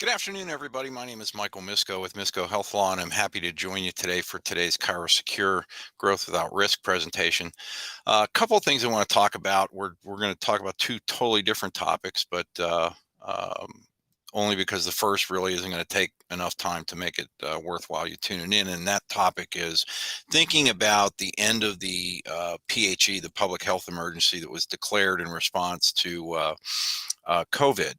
Good afternoon, everybody. My name is Michael Misko with Misko Health Law, and I'm happy to join you today for today's Cairo Secure Growth Without Risk presentation. A couple of things I want to talk about. We're going to talk about two totally different topics, but um, only because the first really isn't going to take enough time to make it worthwhile you tuning in. And that topic is thinking about the end of the PHE, the public health emergency that was declared in response to COVID.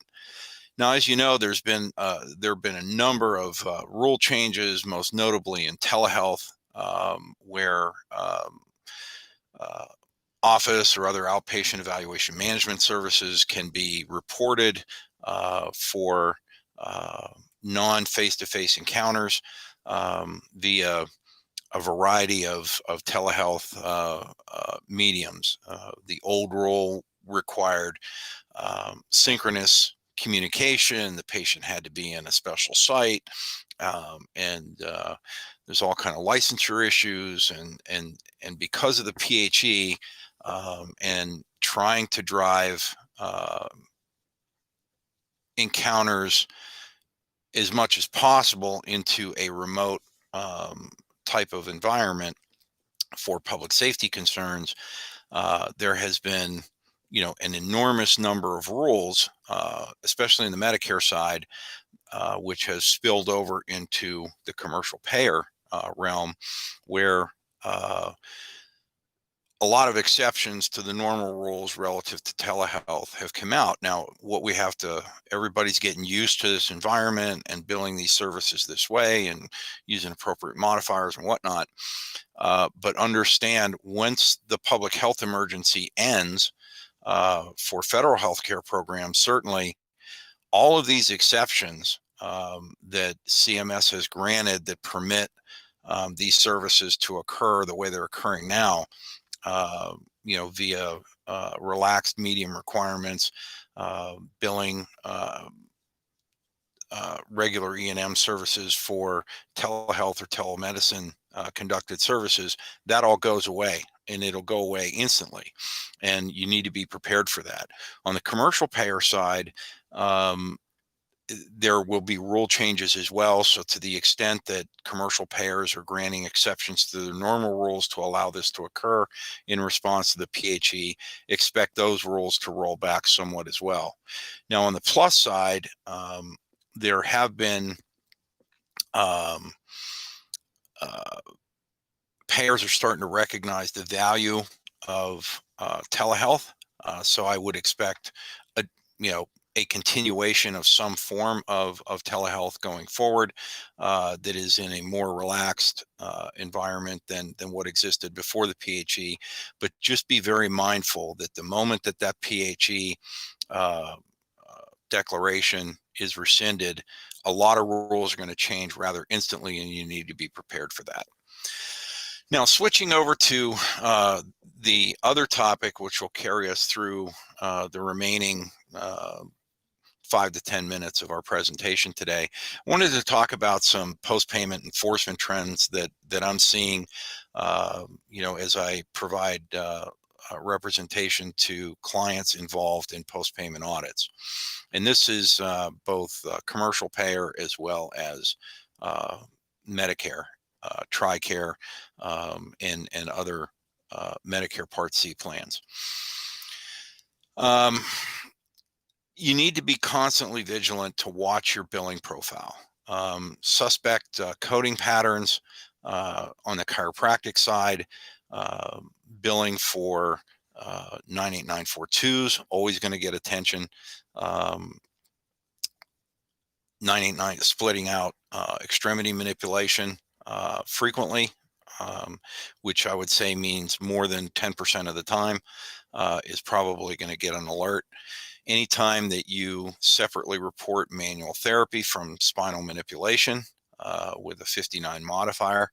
Now, as you know, there have been a number of rule changes, most notably in telehealth, where uh, office or other outpatient evaluation management services can be reported for non-face-to-face encounters via a variety of telehealth mediums. The old rule required synchronous communication. The patient had to be in a special site, and there's all kind of licensure issues, and because of the PHE and trying to drive encounters as much as possible into a remote um, type of environment for public safety concerns, there has been an enormous number of rules, especially in the Medicare side, which has spilled over into the commercial payer realm, where a lot of exceptions to the normal rules relative to telehealth have come out. Now, everybody's getting used to this environment and billing these services this way and using appropriate modifiers and whatnot. But understand, once the public health emergency ends for federal healthcare programs, certainly all of these exceptions that CMS has granted that permit these services to occur the way they're occurring now, via relaxed medium requirements, billing regular E&M services for telehealth or telemedicine conducted services, that all goes away, and it'll go away instantly. And you need to be prepared for that. On the commercial payer side, um, there will be rule changes as well. So to the extent that commercial payers are granting exceptions to the normal rules to allow this to occur in response to the PHE, expect those rules to roll back somewhat as well. Now, on the plus side, there have been um, uh, payers are starting to recognize the value of telehealth. So I would expect a you know a continuation of some form of telehealth going forward, that is in a more relaxed environment than what existed before the PHE. But just be very mindful that the moment that PHE uh, declaration is rescinded, a lot of rules are going to change rather instantly, and you need to be prepared for that. Now, switching over to the other topic, which will carry us through the remaining 5 to 10 minutes of our presentation today, I wanted to talk about some post-payment enforcement trends that I'm seeing, as I provide representation to clients involved in post-payment audits. And this is both commercial payer as well as Medicare, TRICARE, and other Medicare Part C plans. You need to be constantly vigilant to watch your billing profile. Suspect coding patterns on the chiropractic side, uh, billing for 98942s, always going to get attention. Um, 989 splitting out extremity manipulation frequently, which I would say means more than 10% of the time, is probably going to get an alert. Anytime that you separately report manual therapy from spinal manipulation with a 59 modifier,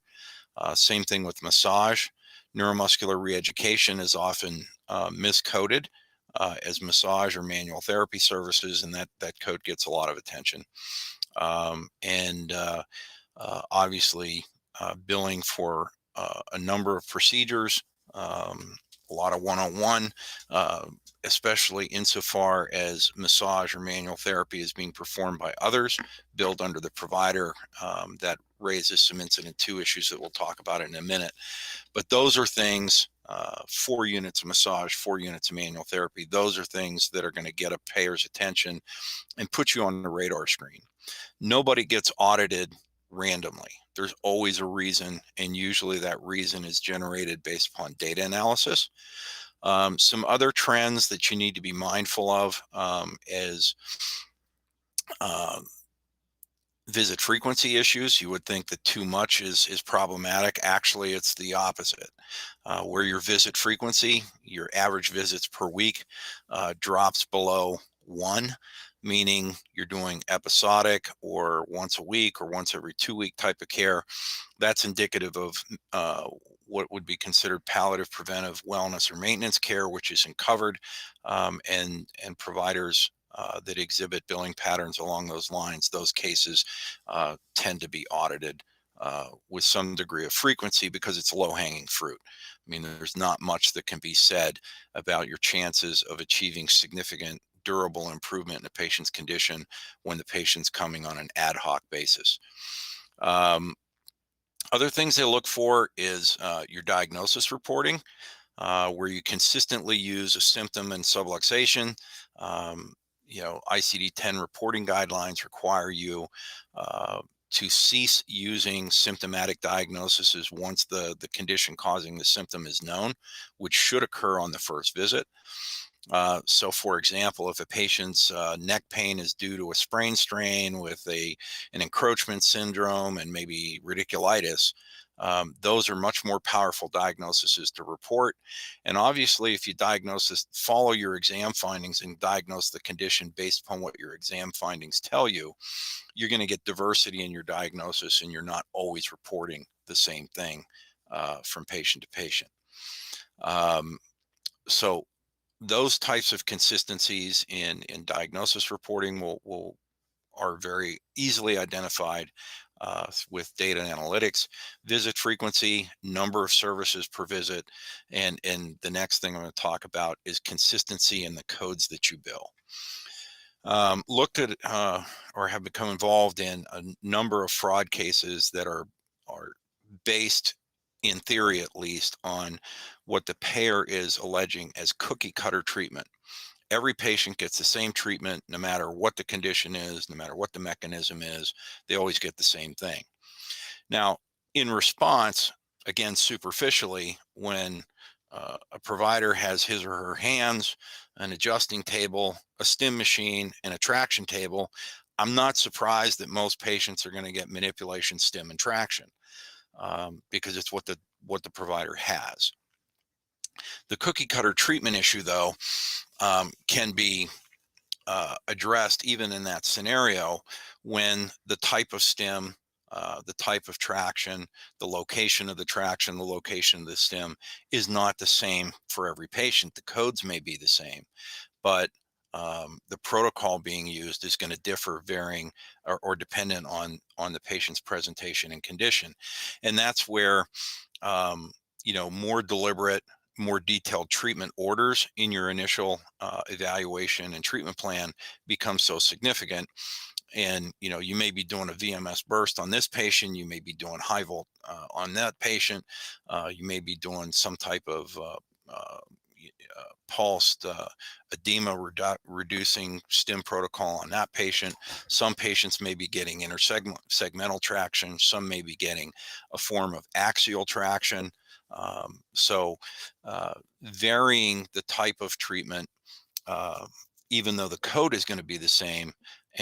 same thing with massage. Neuromuscular reeducation is often miscoded as massage or manual therapy services, and that code gets a lot of attention. And obviously, billing for a number of procedures, a lot of one-on-one, uh, especially insofar as massage or manual therapy is being performed by others, billed under the provider. That raises some incident two issues that we'll talk about in a minute. But those are things, 4 units of massage, 4 units of manual therapy, those are things that are going to get a payer's attention and put you on the radar screen. Nobody gets audited randomly. There's always a reason, and usually that reason is generated based upon data analysis. Some other trends that you need to be mindful of is uh, visit frequency issues. You would think that too much is problematic. Actually, it's the opposite. Where your visit frequency, your average visits per week, drops below 1, meaning you're doing episodic or once a week or once every 2 week type of care, that's indicative of what would be considered palliative preventive wellness or maintenance care, which isn't covered, and providers that exhibit billing patterns along those lines, those cases tend to be audited with some degree of frequency because it's low-hanging fruit. I mean, there's not much that can be said about your chances of achieving significant durable improvement in a patient's condition when the patient's coming on an ad hoc basis. Um, Other things they look for is your diagnosis reporting, where you consistently use a symptom and subluxation. Um, ICD-10 reporting guidelines require you to cease using symptomatic diagnoses once the condition causing the symptom is known, which should occur on the first visit. So, for example, if a patient's neck pain is due to a sprain strain with an encroachment syndrome and maybe radiculitis, those are much more powerful diagnoses to report. And obviously, if you diagnose this, follow your exam findings and diagnose the condition based upon what your exam findings tell you, you're going to get diversity in your diagnosis and you're not always reporting the same thing from patient to patient. Um, so, those types of consistencies in diagnosis reporting are very easily identified with data and analytics. Visit frequency, number of services per visit, and the next thing I'm going to talk about is consistency in the codes that you bill. Looked at or have become involved in a number of fraud cases that are based, in theory at least, on what the payer is alleging as cookie cutter treatment. Every patient gets the same treatment no matter what the condition is, no matter what the mechanism is, they always get the same thing. Now, in response, again, superficially, when a provider has his or her hands, an adjusting table, a stim machine, and a traction table, I'm not surprised that most patients are going to get manipulation, stim, and traction because it's what the provider has. The cookie cutter treatment issue, though, can be addressed even in that scenario when the type of stim, the type of traction, the location of the traction, the location of the stim is not the same for every patient. The codes may be the same, but the protocol being used is going to differ, varying or dependent on the patient's presentation and condition, and that's where more deliberate, more detailed treatment orders in your initial evaluation and treatment plan become so significant. And you may be doing a VMS burst on this patient, you may be doing high volt on that patient, you may be doing some type of pulsed edema reducing stim protocol on that patient. Some patients may be getting intersegmental traction, some may be getting a form of axial traction. Varying the type of treatment, uh, even though the code is going to be the same,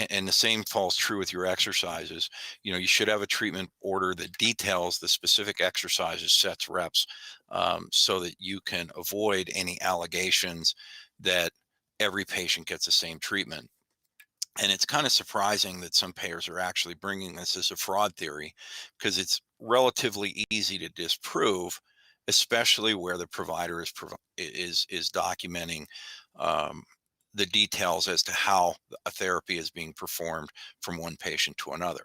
and the same falls true with your exercises. You should have a treatment order that details the specific exercises, sets, reps, so that you can avoid any allegations that every patient gets the same treatment. And it's kind of surprising that some payers are actually bringing this as a fraud theory because it's relatively easy to disprove, especially where the provider is documenting um, the details as to how a therapy is being performed from one patient to another.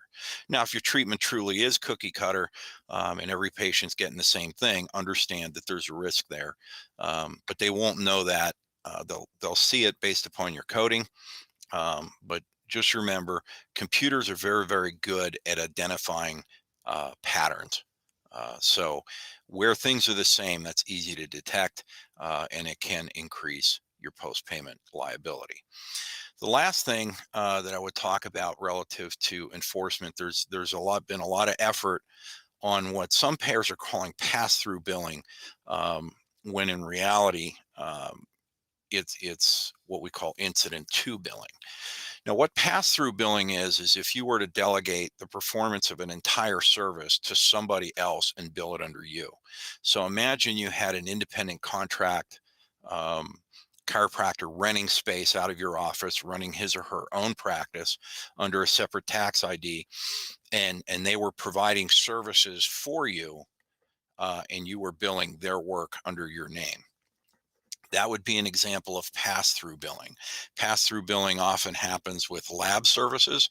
Now, if your treatment truly is cookie cutter, and every patient's getting the same thing, understand that there's a risk there. But they won't know that. They'll see it based upon your coding. But just remember, computers are very, very good at identifying patterns. So where things are the same, that's easy to detect, and it can increase your post-payment liability. The last thing that I would talk about relative to enforcement, there's been a lot of effort on what some payers are calling pass-through billing, when in reality, it's what we call incident to billing. Now, what pass-through billing is if you were to delegate the performance of an entire service to somebody else and bill it under you. So imagine you had an independent contract um, chiropractor renting space out of your office, running his or her own practice under a separate tax ID, and they were providing services for you, and you were billing their work under your name. That would be an example of pass-through billing. Pass-through billing often happens with lab services,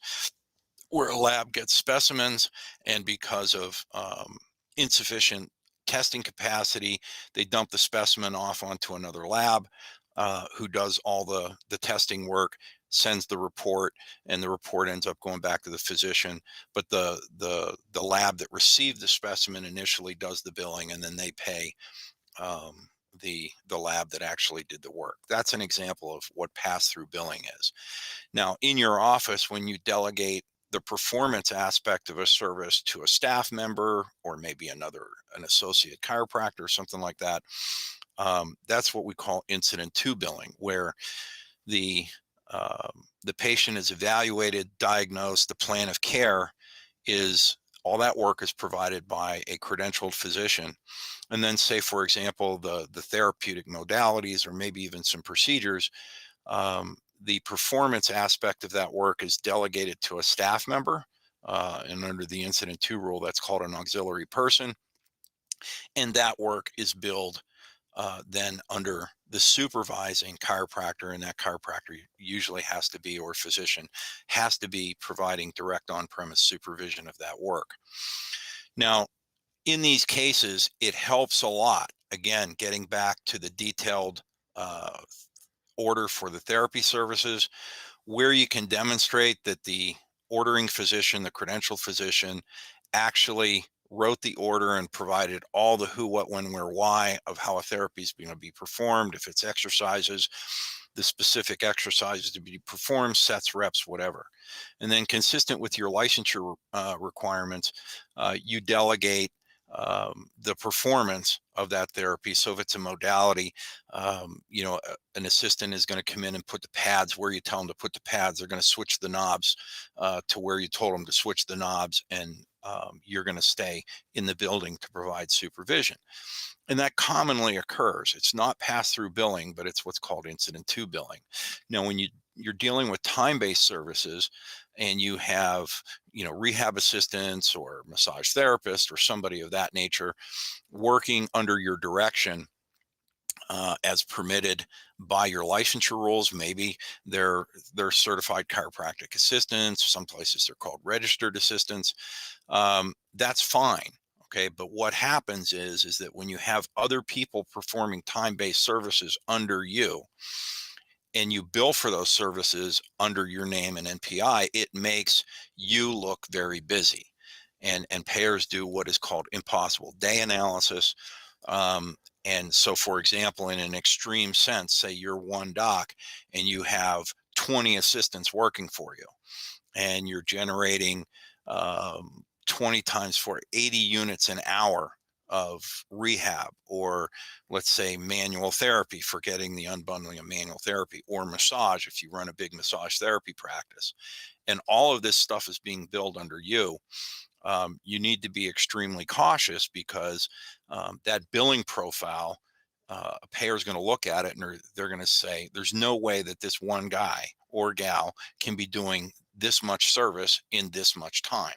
where a lab gets specimens, and because of insufficient testing capacity, they dump the specimen off onto another lab, who does all the testing work, sends the report, and the report ends up going back to the physician. But the lab that received the specimen initially does the billing, and then they pay the lab that actually did the work. That's an example of what pass-through billing is. Now, in your office, when you delegate the performance aspect of a service to a staff member or maybe an associate chiropractor or something like that, that's what we call incident to billing, where the the patient is evaluated, diagnosed, the plan of care is all that work is provided by a credentialed physician. And then, say, for example, the therapeutic modalities or maybe even some procedures, the performance aspect of that work is delegated to a staff member. And under the incident to rule, that's called an auxiliary person. And that work is billed then under the supervising chiropractor, and that chiropractor usually has to be, or physician has to be, providing direct on-premise supervision of that work. Now, in these cases, it helps a lot. Again, getting back to the detailed uh, order for the therapy services, where you can demonstrate that the ordering physician, the credentialed physician, actually wrote the order and provided all the who, what, when, where, why of how a therapy is going to be performed. If it's exercises, the specific exercises to be performed, sets, reps, whatever. And then, consistent with your licensure requirements, you delegate the performance of that therapy. So if it's a modality, an assistant is going to come in and put the pads where you tell them to put the pads. They're going to switch the knobs to where you told them to switch the knobs, and you're going to stay in the building to provide supervision. And that commonly occurs. It's not pass-through billing, but it's what's called incident to billing. Now, when you're dealing with time-based services, and you have rehab assistants or massage therapists or somebody of that nature working under your direction, as permitted by your licensure rules. Maybe they're certified chiropractic assistants. Some places they're called registered assistants. That's fine. Okay, but what happens is that when you have other people performing time-based services under you, and you bill for those services under your name and NPI, it makes you look very busy. And payers do what is called impossible day analysis. And so, for example, in an extreme sense, say you're one doc and you have 20 assistants working for you, and you're generating 20 times for 80 units an hour of rehab, or let's say manual therapy, forgetting the unbundling of manual therapy, or massage if you run a big massage therapy practice, and all of this stuff is being billed under you. You need to be extremely cautious, because that billing profile, a payer is going to look at it and they're going to say, there's no way that this one guy or gal can be doing this much service in this much time.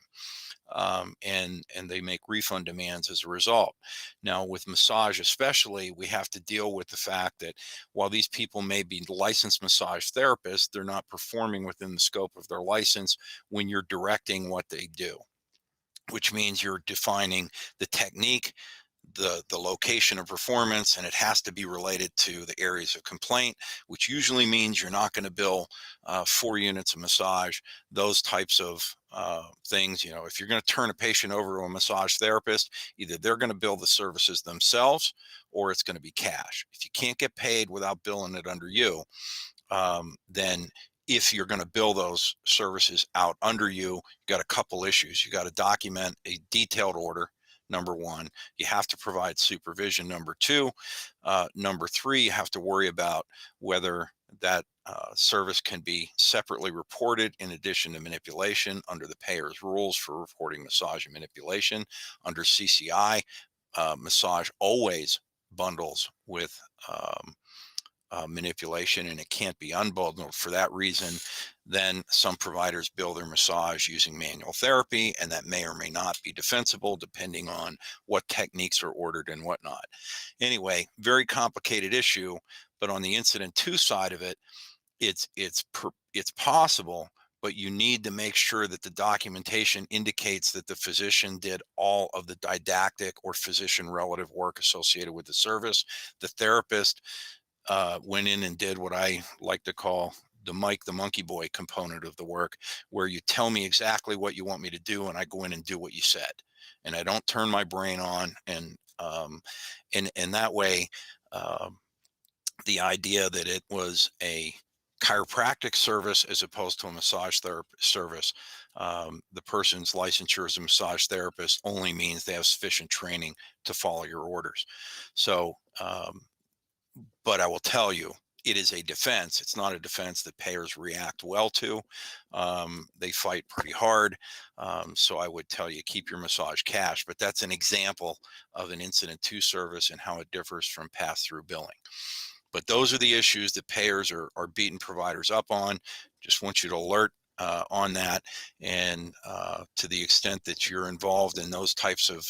and they make refund demands as a result. Now, with massage especially, we have to deal with the fact that while these people may be licensed massage therapists, they're not performing within the scope of their license when you're directing what they do, which means you're defining the technique, the location of performance, and it has to be related to the areas of complaint, which usually means you're not going to bill 4 units of massage, those types of things. You know, if you're going to turn a patient over to a massage therapist, either they're going to bill the services themselves or it's going to be cash. If you can't get paid without billing it under you, then if you're going to bill those services out under you, you got a couple issues. You got to document a detailed order. Number one, you have to provide supervision. Number two, number three, you have to worry about whether that service can be separately reported in addition to manipulation under the payer's rules for reporting massage and manipulation. Under CCI, massage always bundles with manipulation, and it can't be unbundled for that reason. Then some providers bill their massage using manual therapy, and that may or may not be defensible depending on what techniques are ordered and whatnot. Anyway, very complicated issue, but on the incident two side of it, it's possible, but you need to make sure that the documentation indicates that the physician did all of the didactic or physician relative work associated with the service. The therapist went in and did what I like to call the Mike the Monkey Boy component of the work, where you tell me exactly what you want me to do, and I go in and do what you said, and I don't turn my brain on, and that way, um, the idea that it was a chiropractic service as opposed to a massage therapy service. The person's licensure as a massage therapist only means they have sufficient training to follow your orders. So, but I will tell you, it is a defense. It's not a defense that payers react well to. They fight pretty hard. So I would tell you, keep your massage cash. But that's an example of an incident to service and how it differs from pass through billing. But those are the issues that payers are beating providers up on. Just want you to alert on that. And to the extent that you're involved in those types of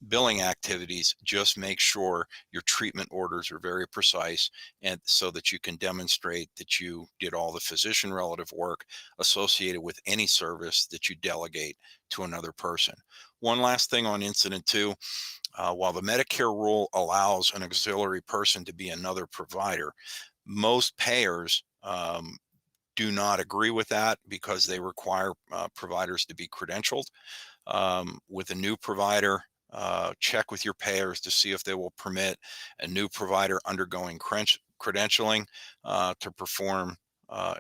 billing activities, just make sure your treatment orders are very precise, and so that you can demonstrate that you did all the physician relative work associated with any service that you delegate to another person. One last thing on incident two. While the Medicare rule allows an auxiliary person to be another provider, most payers do not agree with that because they require providers to be credentialed. With a new provider, check with your payers to see if they will permit a new provider undergoing credentialing to perform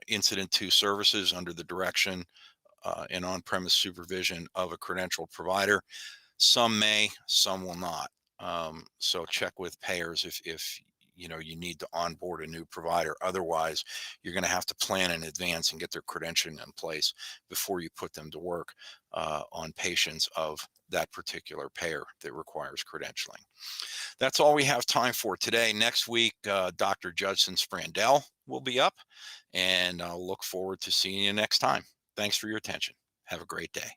incident to services under the direction and on-premise supervision of a credentialed provider. Some may, some will not. So check with payers if you know you need to onboard a new provider. Otherwise, you're going to have to plan in advance and get their credentialing in place before you put them to work on patients of that particular payer that requires credentialing. That's all we have time for today. Next week, Dr. Judson Sprandell will be up, and I'll look forward to seeing you next time. Thanks for your attention. Have a great day.